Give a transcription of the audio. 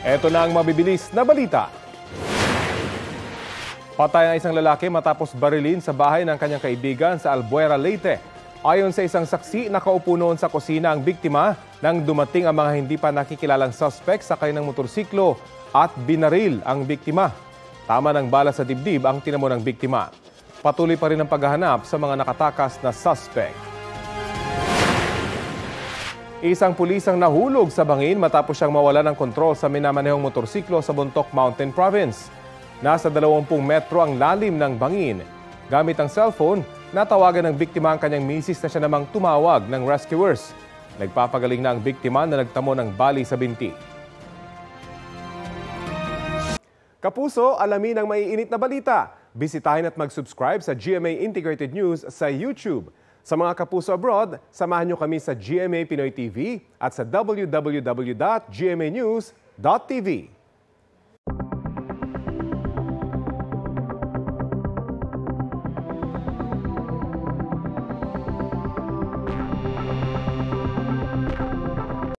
Ito na ang mabibilis na balita. Patay ang isang lalaki matapos barilin sa bahay ng kanyang kaibigan sa Albuera, Leyte. Ayon sa isang saksi, nakaupo noon sa kusina ang biktima nang dumating ang mga hindi pa nakikilalang suspect sa kanilang motorsiklo at binaril ang biktima. Tama ng bala sa dibdib ang tinamo ng biktima. Patuloy pa rin ang paghahanap sa mga nakatakas na suspect. Isang pulis ang nahulog sa bangin matapos siyang mawala ng kontrol sa minamanehong motorsiklo sa Bontoc Mountain Province. Nasa 20 metro ang lalim ng bangin. Gamit ang cellphone, natawagan ng biktima ang kanyang misis na siya namang tumawag ng rescuers. Nagpapagaling na ang biktima na nagtamo ng bali sa binti. Kapuso, alamin ang maiinit na balita. Bisitahin at mag-subscribe sa GMA Integrated News sa YouTube. Sa mga kapuso abroad, samahan niyo kami sa GMA Pinoy TV at sa www.gmanews.tv.